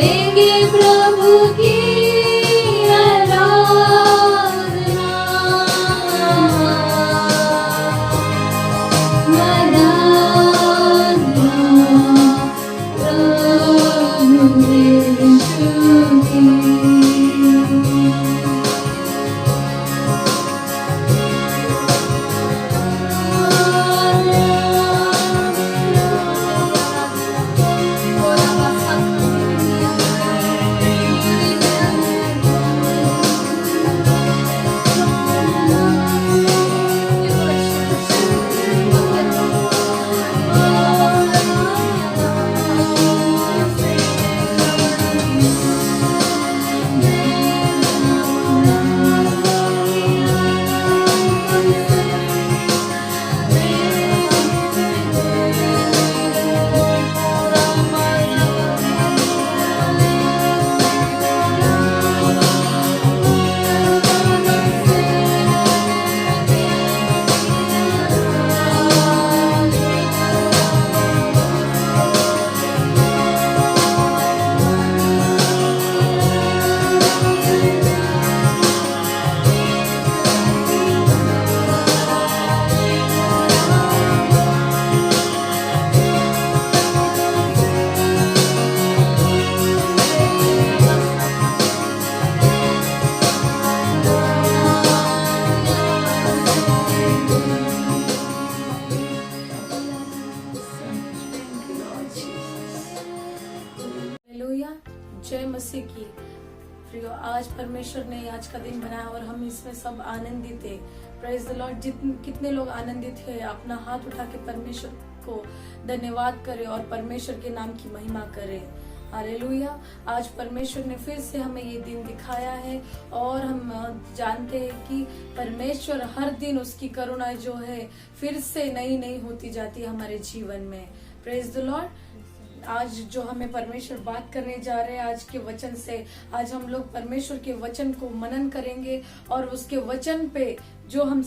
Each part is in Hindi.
करेंगे प्रभु की जय मसीह की। प्रियो, आज परमेश्वर ने आज का दिन बनाया और हम इसमें सब आनंदित है। Praise the Lord. कितने लोग आनंदित है, अपना हाथ उठा के परमेश्वर को धन्यवाद करे और परमेश्वर के नाम की महिमा करे। हालेलुया। आज परमेश्वर ने फिर से हमें ये दिन दिखाया है और हम जानते हैं कि परमेश्वर हर दिन उसकी करुणा जो है फिर से नई नई होती जाती है हमारे जीवन में। Praise the Lord. आज जो हमें परमेश्वर बात करने जा रहे हैं आज के वचन से, आज हम लोग परमेश्वर के वचन को मनन करेंगे और उसके वचन पे जो हम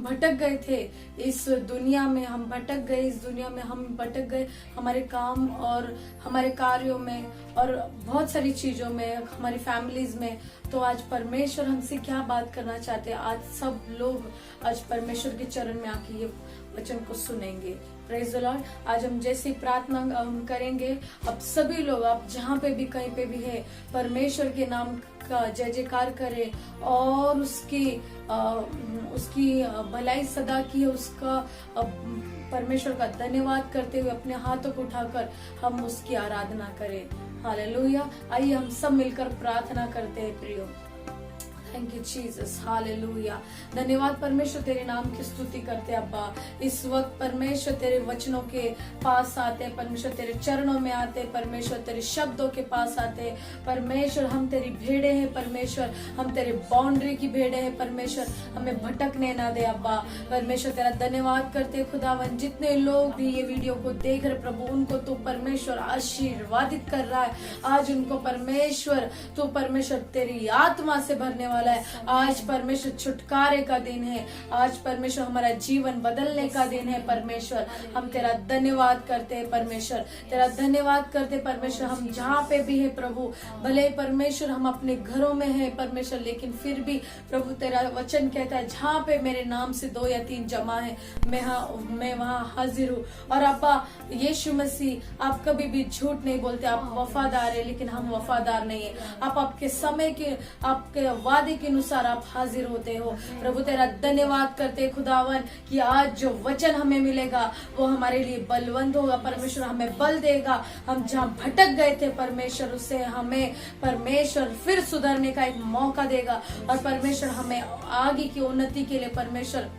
भटक गए थे इस दुनिया में, हम भटक गए इस दुनिया में, हम भटक गए हमारे काम और हमारे कार्यों में और बहुत सारी चीजों में, हमारी फैमिलीज में। तो आज परमेश्वर हमसे क्या बात करना चाहते हैं, आज सब लोग आज परमेश्वर के चरण में आके ये वचन को सुनेंगे। Praise the Lord. आज हम जैसी प्रार्थना करेंगे, अब सभी लोग आप जहाँ पे भी कहीं पे भी है परमेश्वर के नाम का जय जयकार करे और उसकी भलाई सदा की है, उसका परमेश्वर का धन्यवाद करते हुए अपने हाथों को उठाकर हम उसकी आराधना करें। हालेलुया। आइए हम सब मिलकर प्रार्थना करते हैं। प्रियो, थैंक यू जीसस। हालेलुया। धन्यवाद परमेश्वर, तेरे नाम की स्तुति करते अब्बा। इस वक्त परमेश्वर तेरे वचनों के पास आते, परमेश्वर तेरे चरणों में आते, परमेश्वर तेरे शब्दों के पास आते। परमेश्वर हम तेरी भेड़े हैं, परमेश्वर हम तेरे बाउंड्री की भेड़े हैं, परमेश्वर हमें भटकने ना दे अब्बा। परमेश्वर तेरा धन्यवाद करते खुदावन। जितने लोग भी ये वीडियो को देख रहे प्रभु, उनको तू परमेश्वर आशीर्वादित कर रहा है। आज उनको परमेश्वर तू परमेश्वर तेरी आत्मा से भरने वाला है। आज परमेश्वर छुटकारे का दिन है, आज परमेश्वर हमारा जीवन बदलने का दिन है। परमेश्वर हम तेरा धन्यवाद करते हैं, परमेश्वर तेरा धन्यवाद करते परमेश्वर। हम जहाँ पे भी है प्रभु, भले परमेश्वर हम अपने घरों में है परमेश्वर, लेकिन फिर भी प्रभु तेरा वचन कहता है जहाँ पे मेरे नाम से 2 या 3 जमा है मैं वहाँ हाजिर हूँ। और अब्बा यीशु मसीह, आप कभी भी झूठ नहीं बोलते, आप वफादार है, लेकिन हम वफादार नहीं है। आप आपके समय के आपके वादे के अनुसार आप हाजिर होते हो। प्रभु तेरा धन्यवाद करते खुदावन कि आज जो वचन हमें मिलेगा वो हमारे लिए बलवंत होगा। परमेश्वर हमें बल देगा। हम जहाँ भटक गए थे परमेश्वर, उससे हमें परमेश्वर फिर सुधरने का एक मौका देगा और परमेश्वर हमें आगे की उन्नति के लिए परमेश्वर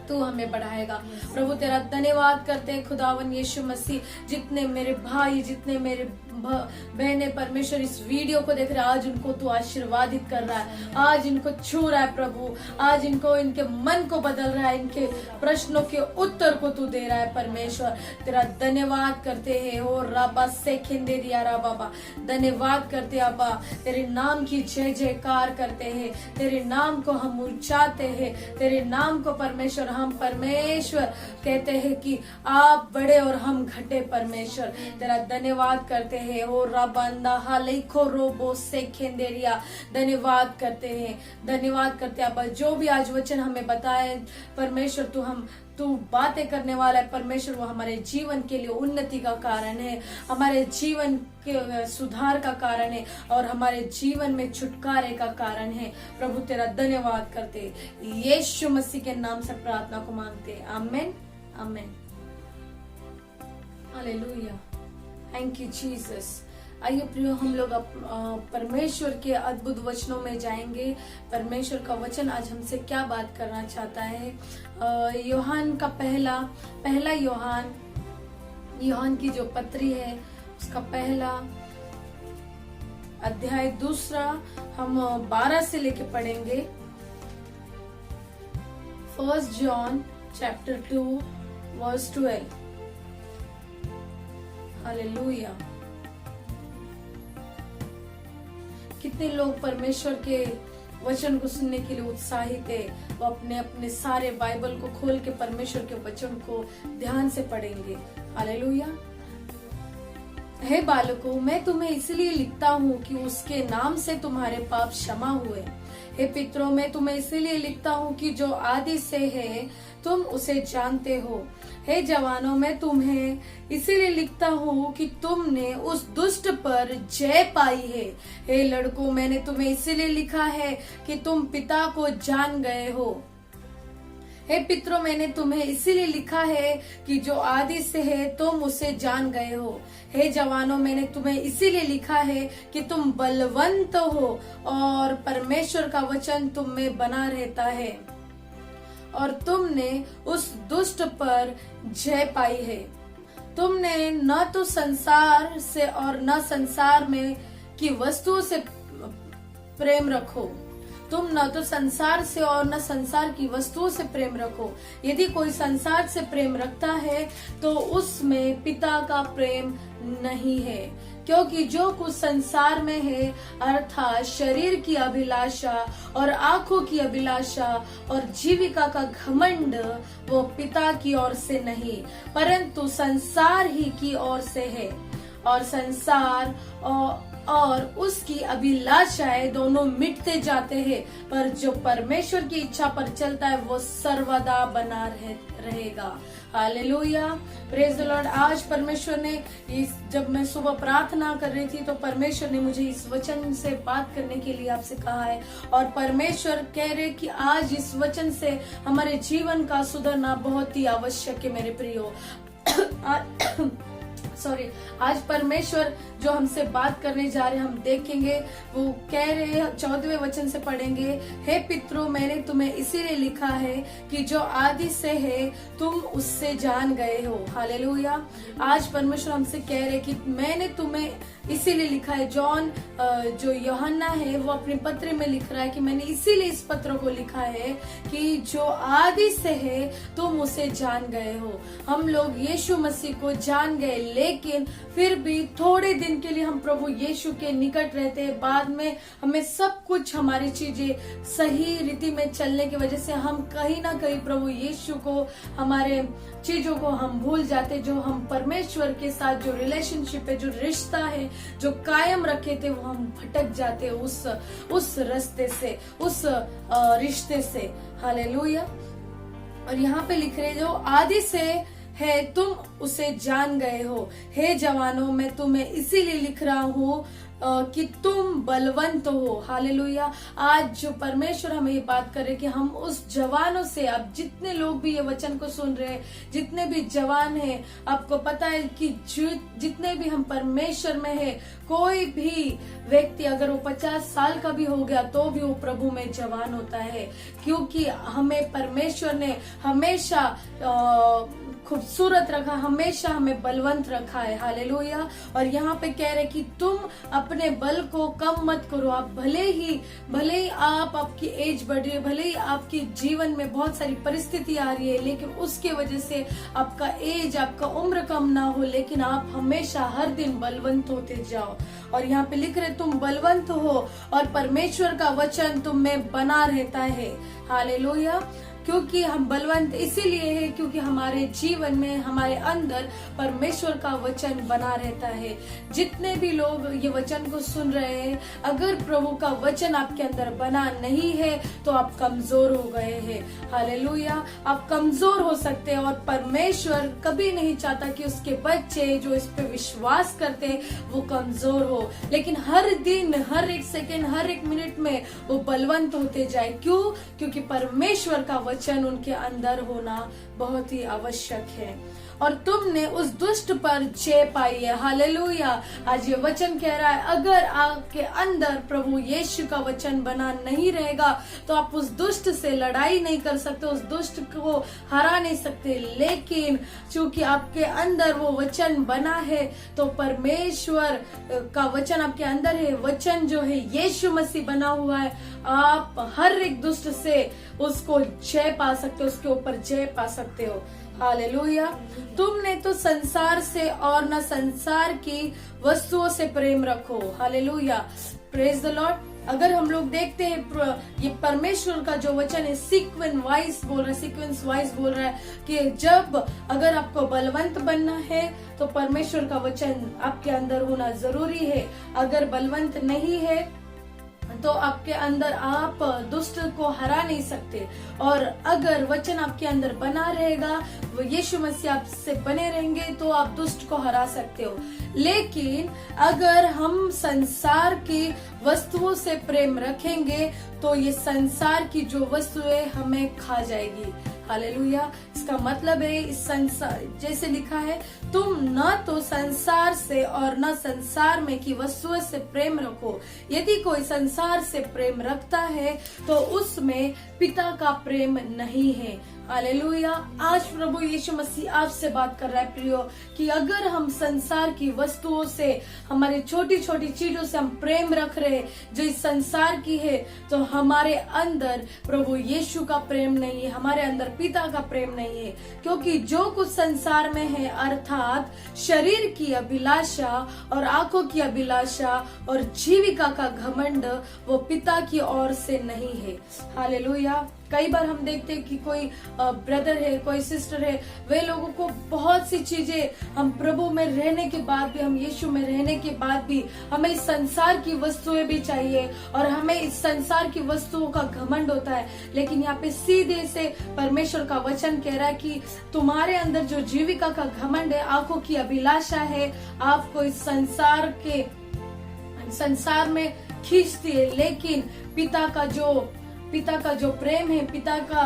तू हमें बढ़ाएगा। प्रभु तेरा धन्यवाद करते हैं खुदावन यीशु मसीह। जितने मेरे भाई, जितने मेरे बहने परमेश्वर इस वीडियो को देख रहे हैं, आज उनको तू आशीर्वादित कर रहा है, आज इनको छू रहा है प्रभु, आज इनको इनके मन को बदल रहा है, इनके प्रश्नों के उत्तर को तू दे रहा है। परमेश्वर तेरा धन्यवाद करते हैं। ओ राबा से खिंदे दिया रा बाबा, धन्यवाद करते अब्बा, तेरे नाम की जय जयकार करते हैं, तेरे नाम को हम ऊंचाते हैं, तेरे नाम को परमेश्वर हम परमेश्वर कहते हैं कि आप बड़े और हम घटे। परमेश्वर तेरा धन्यवाद करते हैं। ओ रबंदा हालेखो रोबो से खेंदेरिया, धन्यवाद करते हैं, धन्यवाद करते हैं। अब जो भी आज वचन हमें बताए परमेश्वर, तू बातें करने वाला है परमेश्वर, वो हमारे जीवन के लिए उन्नति का कारण है, हमारे जीवन के सुधार का कारण है और हमारे जीवन में छुटकारे का कारण है। प्रभु तेरा धन्यवाद करते, यीशु मसीह के नाम से प्रार्थना को मांगते, आमीन आमीन, हालेलुया, थैंक यू जीसस। आइए प्रियो, हम लोग परमेश्वर के अद्भुत वचनों में जाएंगे। परमेश्वर का वचन आज हमसे क्या बात करना चाहता है। यूहन्ना का पहला यूहन्ना की जो पत्री है उसका पहला अध्याय 2 हम 12 से लेके पढ़ेंगे। 1 John chapter 2 verse 12। हालेलुया। कितने लोग परमेश्वर के वचन को सुनने के लिए उत्साहित है, वो अपने अपने सारे बाइबल को खोल के परमेश्वर के वचन को ध्यान से पढ़ेंगे। हालेलुया। हे बालकों, मैं तुम्हें इसलिए लिखता हूँ कि उसके नाम से तुम्हारे पाप क्षमा हुए। हे पितरों, मैं तुम्हें इसलिए लिखता हूँ कि जो आदि से है तुम उसे जानते हो। हे जवानों, मैं तुम्हें इसीलिए लिखता हूँ कि तुमने उस दुष्ट पर जय पाई है। हे लड़कों, मैंने तुम्हें इसीलिए लिखा है कि तुम पिता को जान गए हो। हे पितरों, मैंने तुम्हें इसीलिए लिखा है कि जो आदि से है तुम उसे जान गए हो। हे जवानों, मैंने तुम्हें इसीलिए लिखा है कि तुम बलवंत हो और परमेश्वर का वचन तुम में बना रहता है और तुमने उस दुष्ट पर जय पाई है। तुमने न तो संसार से और न संसार में की वस्तुओं से प्रेम रखो। तुम न तो संसार से और न संसार की वस्तुओं से प्रेम रखो। यदि कोई संसार से प्रेम रखता है तो उसमें पिता का प्रेम नहीं है, क्योंकि जो कुछ संसार में है अर्थात शरीर की अभिलाषा और आंखों की अभिलाषा और जीविका का घमंड, वो पिता की ओर से नहीं परंतु संसार ही की ओर से है। और संसार और उसकी अभिलाषाएं दोनों मिटते जाते हैं, पर जो परमेश्वर की इच्छा पर चलता है वो सर्वदा बना रहेगा। Hallelujah, praise the Lord. आज परमेश्वर ने जब मैं सुबह प्रार्थना कर रही थी तो परमेश्वर ने मुझे इस वचन से बात करने के लिए आपसे कहा है और परमेश्वर कह रहे कि आज इस वचन से हमारे जीवन का सुधरना बहुत ही आवश्यक है मेरे प्रियो। आज परमेश्वर जो हमसे बात करने जा रहे हैं, हम देखेंगे, वो कह रहे हैं 14वें वचन से पढ़ेंगे। हे पितरों, मैंने तुम्हें इसीलिए लिखा है कि जो आदि से है तुम उससे जान गए हो। हालेलुया। आज परमेश्वर हमसे कह रहे कि मैंने तुम्हें इसीलिए लिखा है। जॉन जो यूहन्ना है वो अपने पत्र में लिख रहा है कि मैंने इसीलिए इस पत्र को लिखा है कि जो आदि से है तुम उसे जान गए हो। हम लोग यीशु मसीह को जान गए, लेकिन फिर भी थोड़े दिन के लिए हम प्रभु यीशु के निकट रहते हैं। बाद में हमें सब कुछ, हमारी चीजें सही रीति में चलने की वजह से हम कहीं ना कहीं प्रभु यीशु को, हमारे चीजों को हम भूल जाते। जो हम परमेश्वर के साथ जो रिलेशनशिप है, जो रिश्ता है, जो कायम रखे थे, वो हम भटक जाते उस रास्ते से, उस रिश्ते से। हालेलुया। और यहाँ पे लिख रहे जो आदि से है तुम उसे जान गए हो। हे जवानों, मैं तुम्हें इसीलिए लिख रहा हूँ कि तुम बलवंत हो। हालेलुया। आज जो परमेश्वर हमें ये बात करे कि हम उस जवानों से, अब जितने लोग भी ये वचन को सुन रहे हैं, जितने भी जवान हैं, आपको पता है कि जितने भी हम परमेश्वर में है, कोई भी व्यक्ति अगर वो 50 साल का भी हो गया तो भी वो प्रभु में जवान होता है, क्योंकि हमें परमेश्वर ने हमेशा खूबसूरत रखा, हमेशा हमें बलवंत रखा है। हालेलुया। और यहाँ पे कह रहे कि तुम अपने बल को कम मत करो। आप भले ही आपकी एज बढ़ रही है, भले ही आपके जीवन में बहुत सारी परिस्थिति आ रही है, लेकिन उसके वजह से आपका एज, आपका उम्र कम ना हो, लेकिन आप हमेशा हर दिन बलवंत होते जाओ। और यहाँ पे लिख रहे तुम बलवंत हो और परमेश्वर का वचन तुम में बना रहता है। हालेलुया। क्योंकि हम बलवंत इसीलिए है क्योंकि हमारे जीवन में, हमारे अंदर परमेश्वर का वचन बना रहता है। जितने भी लोग ये वचन को सुन रहे हैं, अगर प्रभु का वचन आपके अंदर बना नहीं है तो आप कमजोर हो गए हैं। हालेलुया, आप कमजोर हो सकते हैं और परमेश्वर कभी नहीं चाहता कि उसके बच्चे जो इस पे विश्वास करते हैं वो कमजोर हो, लेकिन हर दिन, हर एक सेकेंड, हर एक मिनट में वो बलवंत होते जाए। क्यों? क्योंकि परमेश्वर का वचन उनके अंदर होना बहुत ही आवश्यक है। और तुमने उस दुष्ट पर जय पाई है। हालेलुया, आज ये वचन कह रहा है अगर आपके अंदर प्रभु यीशु का वचन बना नहीं रहेगा तो आप उस दुष्ट से लड़ाई नहीं कर सकते, उस दुष्ट को हरा नहीं सकते। लेकिन चूंकि आपके अंदर वो वचन बना है तो परमेश्वर का वचन आपके अंदर है, वचन जो है यीशु मसीह बना हुआ है, आप हर एक दुष्ट से उसको जय पा सकते हो, उसके ऊपर जय पा सकते हो। हालेलुया, तुमने तो संसार से और न संसार की वस्तुओं से प्रेम रखो। Hallelujah, praise the Lord. अगर हम लोग देखते हैं ये परमेश्वर का जो वचन है सीक्वेंस वाइज बोल रहा है कि जब अगर आपको बलवंत बनना है तो परमेश्वर का वचन आपके अंदर होना जरूरी है। अगर बलवंत नहीं है तो आपके अंदर आप दुष्ट को हरा नहीं सकते, और अगर वचन आपके अंदर बना रहेगा, वो यीशु मसीह आपसे बने रहेंगे तो आप दुष्ट को हरा सकते हो। लेकिन अगर हम संसार की वस्तुओं से प्रेम रखेंगे तो ये संसार की जो वस्तुएं हमें खा जाएगी। हालेलुया, इसका मतलब है इस संसार, जैसे लिखा है, तुम न तो संसार से और न संसार में की वस्तुओं से प्रेम रखो। यदि कोई संसार से प्रेम रखता है तो उसमें पिता का प्रेम नहीं है। हालेलुया, आज प्रभु यीशु मसीह आपसे बात कर रहा है प्रियो, कि अगर हम संसार की वस्तुओं से, हमारी छोटी छोटी चीजों से हम प्रेम रख रहे जो इस संसार की है, तो हमारे अंदर प्रभु यीशु का प्रेम नहीं है, हमारे अंदर पिता का प्रेम नहीं है। क्योंकि जो कुछ संसार में है, अर्थात शरीर की अभिलाषा और आंखों की अभिलाषा और जीविका का घमंड, वो पिता की ओर से नहीं है। हालेलुया, कई बार हम देखते हैं कि कोई ब्रदर है, कोई सिस्टर है, वे लोगों को बहुत सी चीजें, हम प्रभु में रहने के बाद भी, हम यीशु में रहने के बाद भी हमें इस संसार की वस्तुएं भी चाहिए और हमें इस संसार की वस्तुओं का घमंड होता है। लेकिन यहाँ पे सीधे से परमेश्वर का वचन कह रहा है कि तुम्हारे अंदर जो जीविका का घमंड है, आंखों की अभिलाषा है, आपको इस संसार में खींचती है, लेकिन पिता का जो प्रेम है, पिता का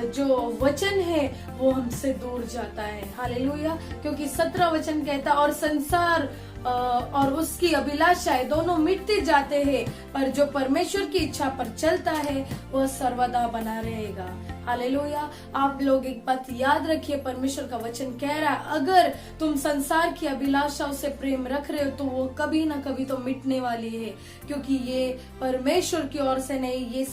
जो वचन है, वो हमसे दूर जाता है। हालेलुया, क्योंकि 17 वचन कहता है, और संसार और उसकी अभिलाषाएं दोनों मिटते जाते हैं, पर जो परमेश्वर की इच्छा पर चलता है वह सर्वदा बना रहेगा। हालेलुया, आप लोग एक बात याद रखिए, परमेश्वर का वचन कह रहा है अगर तुम संसार की अभिलाषाओं से प्रेम रख रहे हो तो वो कभी ना कभी तो मिटने वाली है, क्योंकि ये परमेश्वर की ओर से नहीं, ये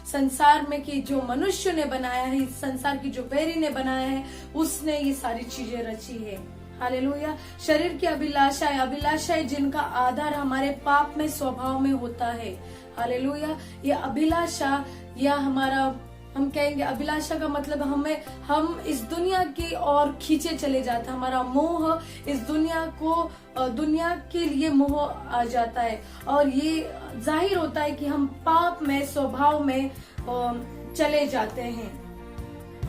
संसार में की जो मनुष्य ने बनाया है, संसार की जो बैरी ने बनाया है, उसने ये सारी चीजें रची है। हालेलुया, शरीर की अभिलाषाएं जिनका आधार हमारे पाप में स्वभाव में होता है। हालेलुया, ये अभिलाषा या हमारा, हम कहेंगे अभिलाषा का मतलब हम इस दुनिया की ओर खींचे चले जाते हैं, हमारा मोह इस दुनिया के लिए मोह आ जाता है, और ये जाहिर होता है कि हम पाप में, स्वभाव में चले जाते हैं।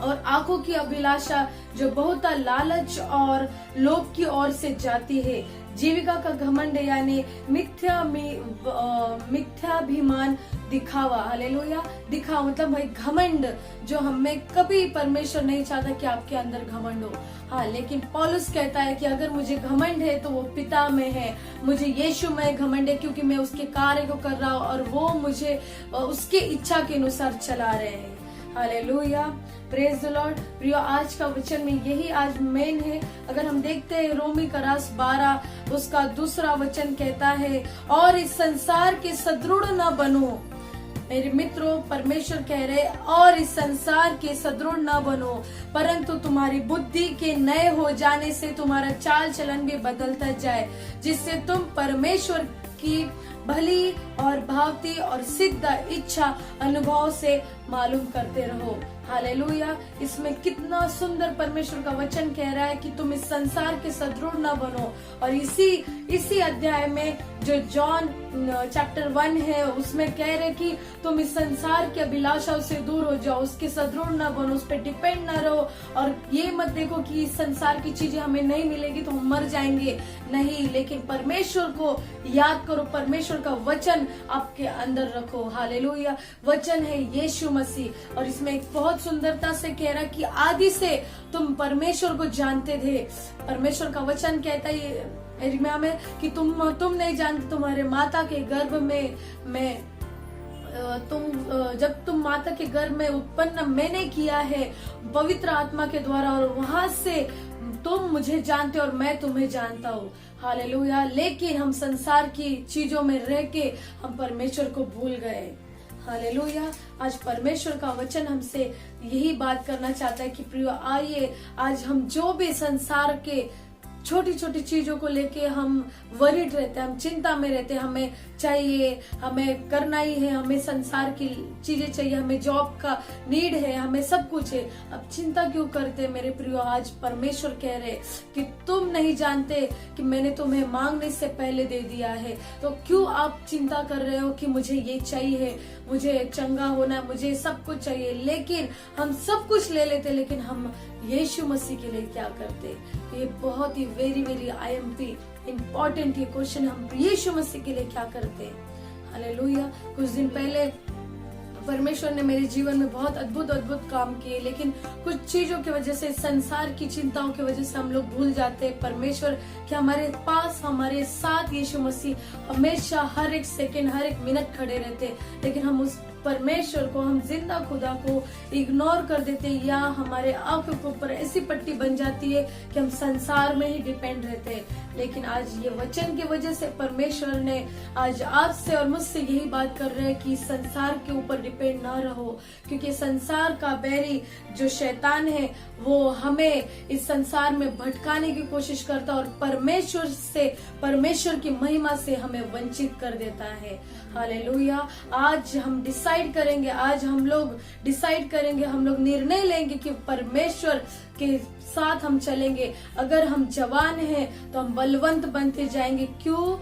और आंखों की अभिलाषा जो बहुत लालच और लोभ की ओर से जाती है। जीविका का घमंड यानी मिथ्याभिमान, दिखावा। हालेलुया, दिखावा मतलब भाई घमंड, जो हमें कभी परमेश्वर नहीं चाहता कि आपके अंदर घमंड हो। हाँ, लेकिन पौलुस कहता है कि अगर मुझे घमंड है तो वो पिता में है, मुझे यीशु में घमंड है क्योंकि मैं उसके कार्य को कर रहा हूँ और वो मुझे उसके इच्छा के अनुसार चला रहे हैं। Hallelujah, praise the Lord. प्रियो, आज का वचन में यही आज मेन है। अगर हम देखते हैं रोमी का रास 12 उसका 2 वचन कहता है, और इस संसार के सदृढ़ न बनो। मेरे मित्रों, परमेश्वर कह रहे, और इस संसार के सदृढ़ न बनो, परंतु तुम्हारी बुद्धि के नए हो जाने से तुम्हारा चाल चलन भी बदलता जाए, जिससे तुम परमेश्वर की भली और भावती और सिद्ध इच्छा अनुभव से मालूम करते रहो। हालेलुया। इसमें कितना सुंदर परमेश्वर का वचन कह रहा है कि तुम इस संसार के सदृढ़ न बनो। और इसी अध्याय में जो जॉन चैप्टर 1 है उसमें कह रहे कि तुम इस संसार की अभिलाषाओं से दूर हो जाओ, उसके सदृढ़ न बनो, उस पर डिपेंड न रहो। और ये मत देखो कि इस संसार की चीजें हमें नहीं मिलेगी तो हम मर जाएंगे, नहीं, लेकिन परमेश्वर को याद करो, परमेश्वर का वचन आपके अंदर रखो। हालेलुया। वचन है यीशु मसीह। और इसमें एक बहुत सुंदरता से कह रहा कि आदि से तुम परमेश्वर को जानते थे। परमेश्वर का वचन कहता है यिर्मयाह में कि तुम नहीं जानते, तुम्हारे माता के गर्भ में जब तुम माता के गर्भ में उत्पन्न मैंने किया है पवित्र आत्मा के द्वारा, और वहां से तुम मुझे जानते और मैं तुम्हें जानता हूँ। हालेलुया। लेकिन हम संसार की चीजों में रह के हम परमेश्वर को भूल गए। हालेलुया। आज परमेश्वर का वचन हमसे यही बात करना चाहता है कि प्रियो, आइए आज हम जो भी संसार के छोटी छोटी चीजों को लेके हम वरीड रहते हैं, हम चिंता में रहते हैं, हमें चाहिए, हमें करना ही है, हमें संसार की चीजें चाहिए, हमें जॉब का नीड है, हमें सब कुछ है, अब चिंता क्यों करते मेरे प्रियो? आज परमेश्वर कह रहे कि तुम नहीं जानते कि मैंने तुम्हें मांगने से पहले दे दिया है, तो क्यों आप चिंता कर रहे हो कि मुझे ये चाहिए, मुझे चंगा होना, मुझे सब कुछ चाहिए। लेकिन हम सब कुछ ले लेते, लेकिन हम यीशु मसीह के लिए क्या करते? ये बहुत ही वेरी वेरी IMP इम्पोर्टेंट ये क्वेश्चन, हम यीशु मसीह के लिए क्या करते हैं? हालेलुया। कुछ दिन पहले परमेश्वर ने मेरे जीवन में बहुत अद्भुत काम किए, लेकिन कुछ चीजों की वजह से, संसार की चिंताओं की वजह से हम लोग भूल जाते हैं परमेश्वर कि हमारे पास, हमारे साथ यीशु मसीह हमेशा हर एक सेकंड, हर एक मिनट खड़े रहते, लेकिन हम उस परमेश्वर को, हम जिंदा खुदा को इग्नोर कर देते, या हमारे आंखों के ऊपर ऐसी पट्टी बन जाती है कि हम संसार में ही डिपेंड रहते हैं। लेकिन आज ये वचन की वजह से परमेश्वर ने आज आपसे और मुझसे यही बात कर रहे हैं कि संसार के ऊपर डिपेंड ना रहो, क्योंकि संसार का बैरी जो शैतान है वो हमें इस संसार में भटकाने की कोशिश करता है और परमेश्वर से, परमेश्वर की महिमा से हमें वंचित कर देता है। हालेलुया। आज हम डिसाइड करेंगे, आज हम लोग डिसाइड करेंगे, हम लोग निर्णय लेंगे कि परमेश्वर के साथ हम चलेंगे। अगर हम जवान हैं तो हम बलवंत बनते जाएंगे। क्यों?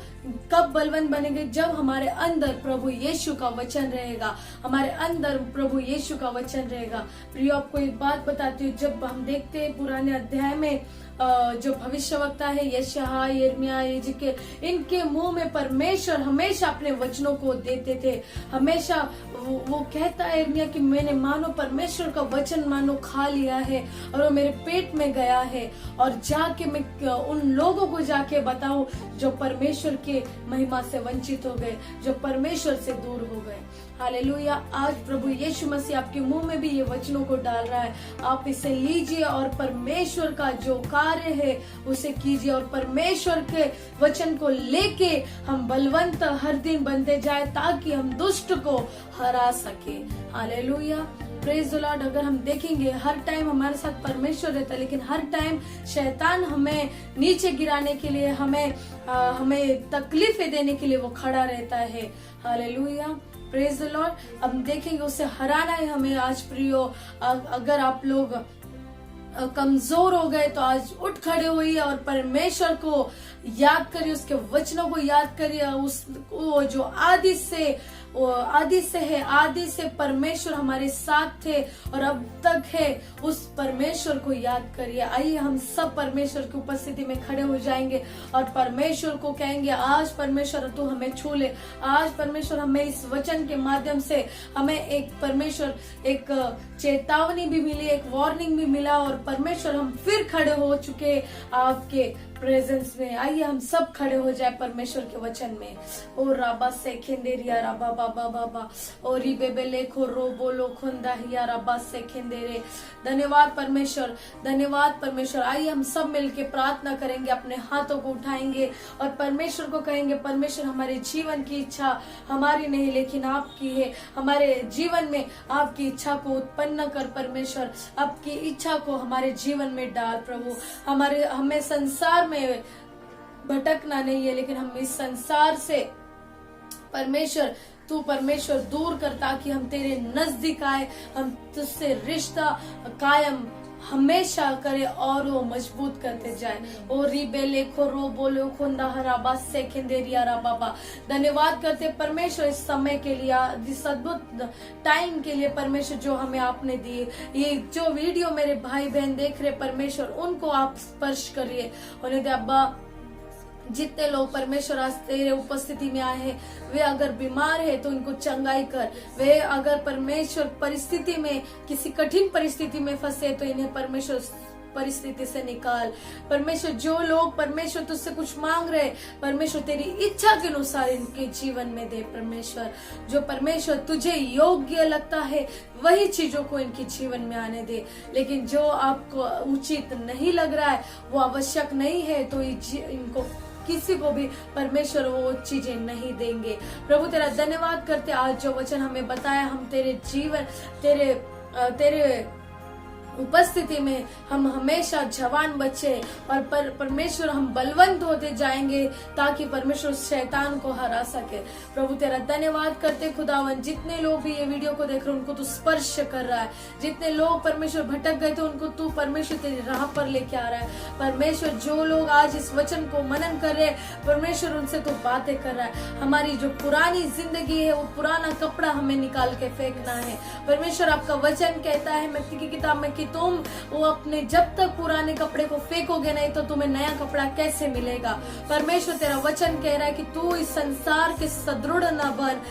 कब बलवंत बनेंगे? जब हमारे अंदर प्रभु यीशु का वचन रहेगा, हमारे अंदर प्रभु यीशु का वचन रहेगा। प्रियो, आपको एक बात बताती हूँ, जब हम देखते हैं पुराने अध्याय में जो भविष्यवक्ता है यशायाह, यिर्मयाह, यिजकेल, इनके मुंह में परमेश्वर हमेशा अपने वचनों को देते थे। हमेशा वो कहता है यिर्मयाह कि मैंने मानो परमेश्वर का वचन मानो खा लिया है और वो मेरे पेट में गया है, और जाके मैं उन लोगों को जाके बताऊं जो परमेश्वर के महिमा से वंचित हो गए, जो परमेश्वर से दूर हो गए। हालेलुया। आज प्रभु यीशु मसीह आपके मुंह में भी ये वचनों को डाल रहा है, आप इसे लीजिए और परमेश्वर का जो कार्य है उसे कीजिए, और परमेश्वर के वचन को लेके हम बलवंत हर दिन बनते जाए ताकि हम दुष्ट को हरा सके। हालेलुया। Praise the Lord. अगर हम देखेंगे हर टाइम हमारे साथ परमेश्वर रहता है, लेकिन हर टाइम शैतान हमें नीचे गिराने के लिए, हमें तकलीफें देने के लिए वो खड़ा रहता है। हालेलुया। Praise the Lord. अब देखेंगे उसे हराना है हमें। आज प्रियो, अगर आप लोग कमजोर हो गए तो आज उठ खड़े हुई और परमेश्वर को याद करिए, उसके वचनों को याद करिए, वो जो आदि से परमेश्वर हमारे साथ थे और अब तक है, उस परमेश्वर को याद करिए। आइए हम सब परमेश्वर की उपस्थिति में खड़े हो जाएंगे और परमेश्वर को कहेंगे, आज परमेश्वर तू हमें छू ले, आज परमेश्वर हमें इस वचन के माध्यम से हमें एक चेतावनी भी मिली, एक वार्निंग भी मिला, और परमेश्वर हम फिर खड़े हो चुके आपके प्रेजेंस में। आइए हम सब खड़े हो जाए परमेश्वर के वचन में। ओ राबा से खेंदेरिया राबा बाबा बाबा ओ रिबेबे लेखो रोबो लो खुंदा हिया राबा से खेंदेरे। धन्यवाद परमेश्वर, धन्यवाद परमेश्वर। आइए हम सब मिलके प्रार्थना करेंगे, अपने हाथों को उठाएंगे और परमेश्वर को कहेंगे, परमेश्वर हमारे जीवन की इच्छा हमारी नहीं लेकिन आपकी है। हमारे जीवन में आपकी इच्छा को उत्पन्न कर परमेश्वर, आपकी इच्छा को हमारे जीवन में डाल प्रभु। हमें संसार में भटकना नहीं है, लेकिन हम इस संसार से परमेश्वर तू परमेश्वर दूर कर, ताकि हम तेरे नजदीक आए, हम तुझसे रिश्ता कायम हमेशा करे और वो मजबूत करते जाए। ओ रिबेले खो रो बोलो खुंदा हराबा से खिंदेरिया रा बाबा। धन्यवाद करते परमेश्वर इस समय के लिए, इस अद्भुत टाइम के लिए परमेश्वर जो हमें आपने दिए। ये जो वीडियो मेरे भाई बहन देख रहे परमेश्वर, उनको आप स्पर्श करिए। उन्हें अब्बा जितने लोग परमेश्वर आज तेरे उपस्थिति में आए हैं, वे अगर बीमार है तो उनको चंगाई कर। वे अगर परमेश्वर परिस्थिति में किसी कठिन परिस्थिति में फंसे तो इन्हें परमेश्वर परिस्थिति से निकाल। परमेश्वर जो लोग परमेश्वर तुझसे कुछ मांग रहे, परमेश्वर तेरी इच्छा के अनुसार इनके जीवन में दे। परमेश्वर जो परमेश्वर तुझे योग्य लगता है वही चीजों को इनके जीवन में आने दे। लेकिन जो आपको उचित नहीं लग रहा है, वो आवश्यक नहीं है, तो इनको किसी को भी परमेश्वर वो चीजें नहीं देंगे। प्रभु तेरा धन्यवाद करते, आज जो वचन हमें बताया, हम तेरे जीवन तेरे उपस्थिति में हम हमेशा जवान बच्चे और परमेश्वर हम बलवंत होते जाएंगे, ताकि परमेश्वर शैतान को हरा सके। प्रभु तेरा धन्यवाद करते खुदावन, जितने लोग भी ये वीडियो को देख रहे हैं उनको तू स्पर्श कर रहा है। जितने लोग परमेश्वर भटक गए थे उनको तू परमेश्वर तेरी राह पर लेके आ रहा है। परमेश्वर जो लोग आज इस वचन को मनन कर रहे हैं, परमेश्वर उनसे तू बातें कर रहा है। हमारी जो पुरानी जिंदगी है, वो पुराना कपड़ा हमें निकाल के फेंकना है। परमेश्वर आपका वचन कहता है मत्ती की किताब में कि तुम वो अपने जब तक पुराने कपड़े को फेंकोगे नहीं तो तुम्हें नया कपड़ा कैसे मिलेगा। परमेश्वर तेरा वचन कह रहा है कि तू इस संसार के सदृढ़ न बन।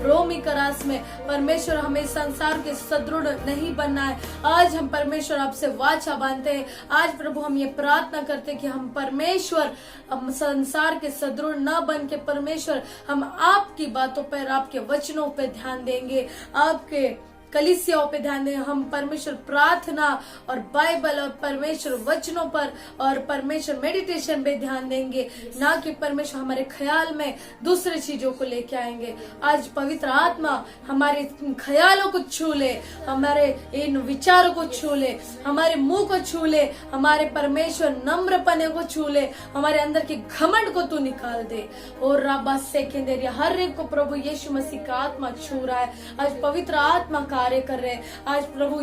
रोमी करास में परमेश्वर हमें इस संसार के सदृढ़ नहीं बनना है। आज हम परमेश्वर आपसे वाचा बांधते हैं। आज प्रभु हम ये प्रार्थना करते हैं कि हम परमेश्वर संसार के सदृढ़ न बन के परमेश्वर हम आपकी बातों पर, आपके वचनों पर ध्यान देंगे, आपके कलीसियाओं पे ध्यान दें। हम परमेश्वर प्रार्थना और बाइबल और परमेश्वर वचनों पर और परमेश्वर मेडिटेशन पे ध्यान देंगे, ना कि परमेश्वर हमारे ख्याल में दूसरे चीजों को लेके आएंगे। आज पवित्र आत्मा हमारे ख्यालों को छू ले, हमारे इन विचारों को छू ले, हमारे मुंह को छू ले, हमारे परमेश्वर नम्रपने को छू ले, हमारे अंदर के घमंड को तू निकाल दे। और राबा से केंद्रिया हर एक को प्रभु यीशु मसीह का आत्मा छू रहा है। आज पवित्र आत्मा कार्य कर रहे हैं। आज प्रभु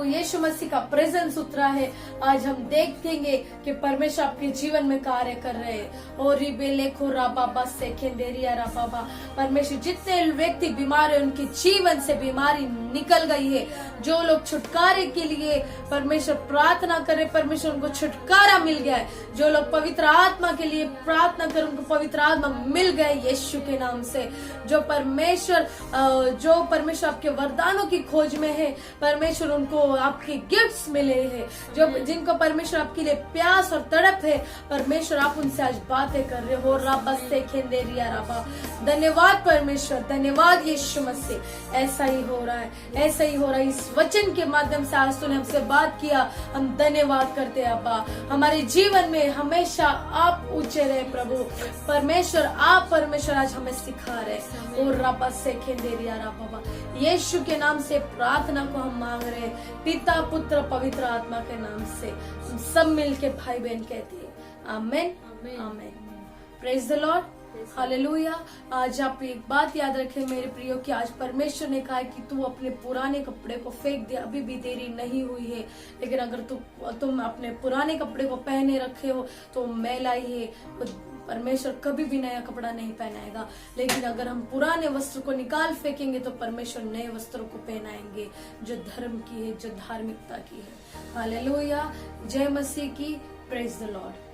यीशु मसीह का प्रेजेंस उतरा है। आज हम देखेंगे कि परमेश्वर आपके जीवन में कार्य कर रहे हैं। और रिबेले खो राबाबा से खेंदेरिया राबाबा। परमेश्वर जितने व्यक्ति बीमार है उनके जीवन से बीमारी निकल गई है। जो लोग छुटकारे के लिए परमेश्वर प्रार्थना करे, परमेश्वर उनको छुटकारा मिल गया है। जो लोग पवित्र आत्मा के लिए प्रार्थना करे, उनको पवित्र आत्मा मिल गए यीशु के नाम से। जो परमेश्वर आपके वरदानों की खोज में है, परमेश्वर उनको आपके गिफ्ट्स मिले हैं। जो जिनको परमेश्वर आपके लिए प्यास और तड़प है, परमेश्वर आप उनसे आज बातें कर रहे हो। रब्बा से खेंदेरिया रब्बा। धन्यवाद परमेश्वर, धन्यवाद यीशु मसीह। ऐसा ही हो रहा है, ऐसा ही हो रहा है। इस वचन के माध्यम से आज तूने हमसे बात किया, हम धन्यवाद करते हैं अब्बा। हमारे जीवन में हमेशा आप ऊंचे रहे प्रभु परमेश्वर। आप परमेश्वर आज हमें सिखा रहे। और रब्बा से खेंदेरिया रब्बा। यीशु के नाम से प्रार्थना को हम मांग रहे हैं, पिता पुत्र पवित्र आत्मा के नाम से। हम सब मिलके भाई बहन कहते हैं amen amen. Praise the lord, hallelujah. आज आप एक बात याद रखें मेरे प्रियो कि आज परमेश्वर ने कहा है कि तू अपने पुराने कपड़े को फेंक दे, अभी भी देरी नहीं हुई है। लेकिन अगर तुम अपने पुराने कपड़े को पहने रखे हो तो मैला ही है। परमेश्वर कभी भी नया कपड़ा नहीं पहनाएगा। लेकिन अगर हम पुराने वस्त्र को निकाल फेंकेंगे तो परमेश्वर नए वस्त्रों को पहनाएंगे, जो धर्म की है, जो धार्मिकता की है। हालेलुया, जय मसीह की। Praise the Lord.